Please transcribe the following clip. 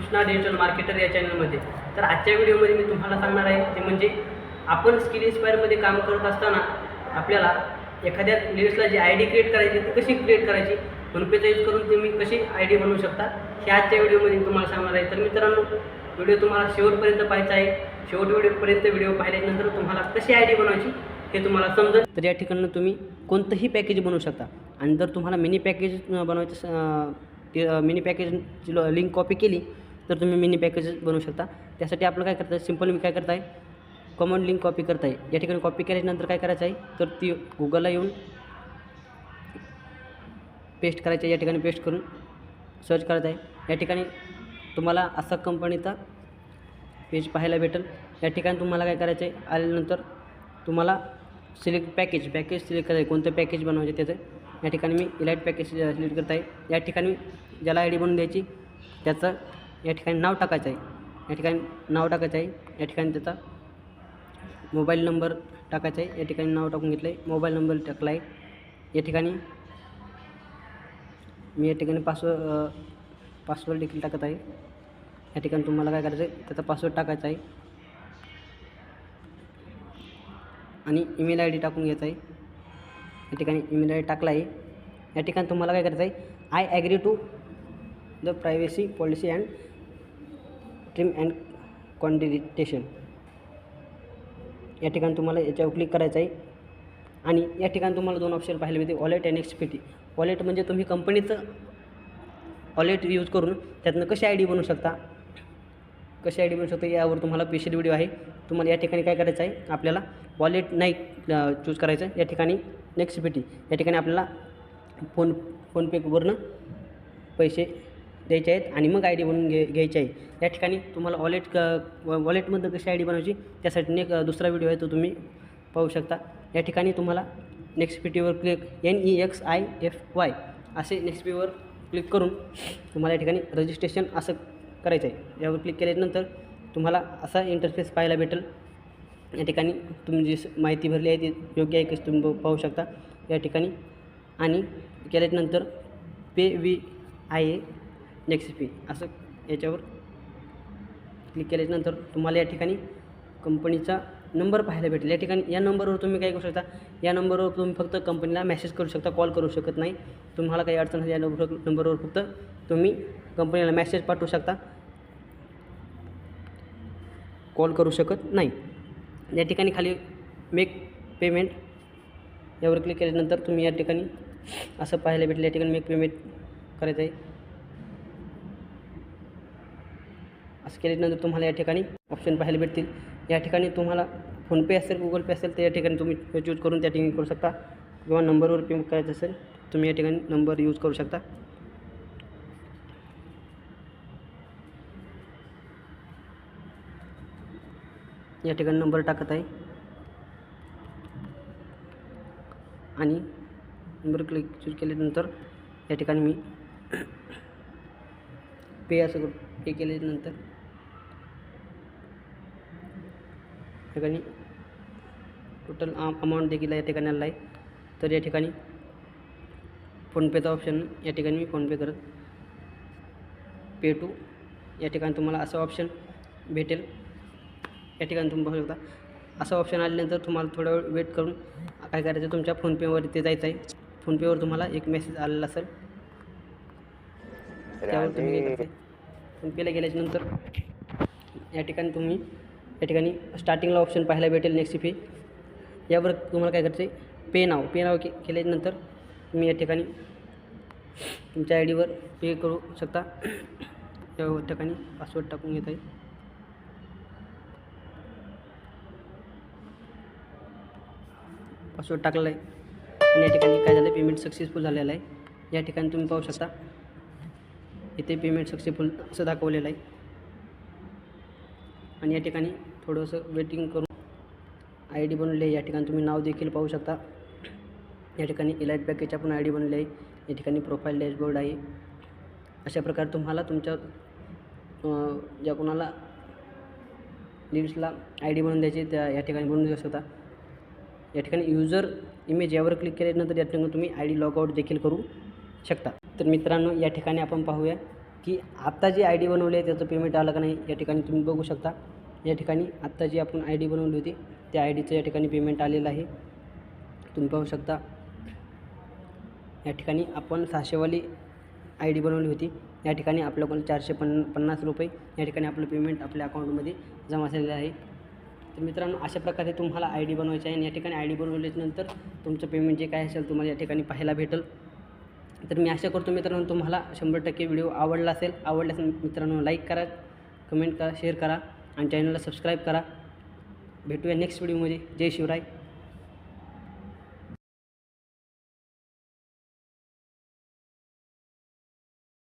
Krishna digital marketer या चॅनलमध्ये. तर आजच्या व्हिडिओमध्ये मी तुम्हाला सांगणार आहे ते म्हणजे आपण स्किल इन्स्पायरमध्ये काम करत असताना आपल्याला एखाद्या लीड्सला जी आय डी क्रिएट करायची ती कशी क्रिएट करायची, फोनपेचा यूज करून तुम्ही कशी आय डी बनवू शकता हे आजच्या व्हिडिओमध्ये मी तुम्हाला सांगणार आहे. तर मित्रांनो, व्हिडिओ तुम्हाला शेवटपर्यंत पाहायचा आहे. शेवटपर्यंत व्हिडिओ पाहिल्यानंतर तुम्हाला कशी आय डी बनवायची हे तुम्हाला समजेल. तर या ठिकाणी तुम्ही कोणतंही पॅकेज बनवू शकता आणि जर तुम्हाला मिनी पॅकेज बनवायचं मिनी पॅकेजची लिंक कॉपी केली तर तुम्ही मिनी पॅकेज बनवू शकता. त्यासाठी आपलं काय करता, सिम्पल मी काय करता आहे, कॉमन लिंक कॉपी करता आहे. या ठिकाणी कॉपी केल्यानंतर काय करायचं आहे, तर ती गुगलला येऊन पेस्ट करायची आहे. या ठिकाणी पेस्ट करून सर्च करायचं आहे. या ठिकाणी तुम्हाला असा कंपनीचा पेज पाहायला भेटेल. या ठिकाणी तुम्हाला काय करायचं आहे, आल्यानंतर तुम्हाला सिलेक्ट पॅकेज सिलेक्ट करायचं आहे, कोणतं पॅकेज बनवायचे त्याचं. या ठिकाणी मी इलाइट पॅकेज सिलेक्ट करत आहे. या ठिकाणी ज्याला आय डी बनवून द्यायची त्याचं या ठिकाणी नाव टाकायचं आहे. या ठिकाणी नाव टाकायचं आहे. या ठिकाणी त्याचा मोबाईल नंबर टाकायचा आहे. या ठिकाणी नाव टाकून घेतलं आहे, मोबाईल नंबर टाकला आहे. या ठिकाणी मी या ठिकाणी पासवर्ड देखील टाकत आहे. या ठिकाणी तुम्हाला काय करायचं आहे, त्याचा पासवर्ड टाकायचा आहे आणि ईमेल आय डी टाकून घ्यायचा आहे. या ठिकाणी ईमेल आय डी टाकला आहे. या ठिकाणी तुम्हाला काय करायचं आहे, I agree to the privacy policy and term and condition. या ठिकाणी तुम्हाला याच्यावर क्लिक करायचं आहे आणि या ठिकाणी तुम्हाला दोन ऑप्शन पाहायला मिळते, वॉलेट आणि एक्सपीटी. वॉलेट म्हणजे तुम्ही कंपनीचं वॉलेट यूज करून त्यातनं कशी आय डी बनवू शकता, यावर तुम्हाला स्पेशल व्हिडिओ आहे. तुम्हाला या ठिकाणी काय करायचं आहे, आपल्याला वॉलेट नाही चूज करायचं. या ठिकाणी एक्सपीटी, या ठिकाणी आपल्याला फोनपेवरनं पैसे द्यायचे आहेत आणि मग आय डी बनवून घ्यायची आहे. या ठिकाणी तुम्हाला वॉलेटमध्ये कशी आय डी बनवायची त्यासाठी दुसरा व्हिडिओ आहे, तो तुम्ही पाहू शकता. या ठिकाणी तुम्हाला नेक्स्टपीटीवर क्लिक NEXIFY असे नेक्स्टपीवर क्लिक करून तुम्हाला या ठिकाणी रजिस्ट्रेशन असं करायचं आहे. यावर क्लिक केल्यानंतर तुम्हाला असा इंटरफेस पाहायला भेटेल. या ठिकाणी तुम्ही जी माहिती भरली आहे ती योग्य आहे की तुम्ही पाहू शकता. या ठिकाणी आणि केल्यानंतर PVIA नेक्स्ट फी असं याच्यावर क्लिक केल्यानंतर तुम्हाला या ठिकाणी कंपनीचा नंबर पाहायला भेटेल. या ठिकाणी या नंबरवर तुम्ही काय करू शकता, या नंबरवर तुम्ही फक्त कंपनीला मेसेज करू शकता, कॉल करू शकत नाही. तुम्हाला काही अडचण या नंबरवर फक्त तुम्ही कंपनीला मेसेज पाठवू शकता, कॉल करू शकत नाही. या ठिकाणी खाली मेक पेमेंट यावर क्लिक केल्यानंतर तुम्ही या ठिकाणी असं पाहायला भेटेल. या ठिकाणी मेक पेमेंट करायचं आहे. असं केल्यानंतर तुम्हाला या ठिकाणी ऑप्शन पाहायला भेटतील. या ठिकाणी तुम्हाला फोनपे असेल, गुगल पे असेल तर या ठिकाणी तुम्ही चूज करून त्या ठिकाणी करू शकता, किंवा नंबरवर पेमेंट करायचं असेल तुम्ही या ठिकाणी नंबर यूज करू शकता. या ठिकाणी नंबर टाकत आहे आणि नंबर क्लिक चूज केल्यानंतर या ठिकाणी मी पे असं पे केल्यानंतर या ठिकाणी टोटल अमाऊंट देखील या ठिकाणी आला आहे. तर या ठिकाणी फोनपेचा ऑप्शन या ठिकाणी मी फोनपे करत पे टू या ठिकाणी तुम्हाला असं ऑप्शन भेटेल. या ठिकाणी तुम्ही पाहू शकता. असं ऑप्शन आल्यानंतर तुम्हाला थोडा वेळ वेट करून काय करायचं, तुमच्या फोनपेवर ते जायचं आहे. फोनपेवर तुम्हाला एक मेसेज आलेला असेल, त्यावर तुम्ही काय करता, फोनपेला गेल्याच्यानंतर या ठिकाणी तुम्ही या ठिकाणी स्टार्टिंगला ऑप्शन पाहायला भेटेल नेक्स्ट फी. यावर तुम्हाला काय करायचं आहे, पे नाव केल्यानंतर तुम्ही या ठिकाणी तुमच्या आय डीवर पे करू शकता. या ठिकाणी पासवर्ड टाकून घेत आहे. पासवर्ड टाकलेला आहे आणि या ठिकाणी काय झालं, पेमेंट सक्सेसफुल झालेलं आहे. या ठिकाणी तुम्ही पाहू शकता इथे पेमेंट सक्सेसफुल असं दाखवलेलं आहे. आणि या ठिकाणी थोडंसं वेटिंग करून आय डी बनवली आहे. या ठिकाणी तुम्ही नाव देखील पाहू शकता. या ठिकाणी इलाइट पॅकेजच्या पण आय डी बनवली आहे. या ठिकाणी प्रोफाईल डॅशबोर्ड आहे. अशा प्रकारे तुम्हाला तुमच्या ज्या कोणाला लीड्सला आय डी बनवून द्यायची त्या या ठिकाणी बनवून देऊ शकता. या ठिकाणी यूजर इमेज यावर क्लिक केल्यानंतर या ठिकाणी तुम्ही आय डी लॉगआउट देखील करू शकता. तर मित्रांनो, या ठिकाणी आपण पाहूया की आत्ता जी आय डी बनवली आहे त्याचं पेमेंट आलं का नाही या ठिकाणी तुम्ही बघू शकता. या ठिकाणी आत्ता जी आपण आय डी बनवली होती त्या आय डीचं या ठिकाणी पेमेंट आलेलं आहे, तुम्ही पाहू शकता. या ठिकाणी आपण 600वाली आय डी बनवली होती. या ठिकाणी आपल्याकडून 450 रुपये या ठिकाणी आपलं पेमेंट आपल्या अकाउंटमध्ये जमा झालेलं आहे. तर मित्रांनो, अशा प्रकारे तुम्हाला आय डी बनवायची आहे आणि या ठिकाणी आय डी बनवल्यानंतर तुमचं पेमेंट जे काय असेल तुम्हाला या ठिकाणी पाहायला भेटेल. तर मी आशा करतो मित्रांनो तुम्हाला 100% व्हिडिओ आवडला असेल. आवडल्यास मित्रांनो लाईक करा, कमेंट करा, शेअर करा आणि चॅनलला सबस्क्राईब करा. भेटूया नेक्स्ट व्हिडिओमध्ये. जय शिवराय.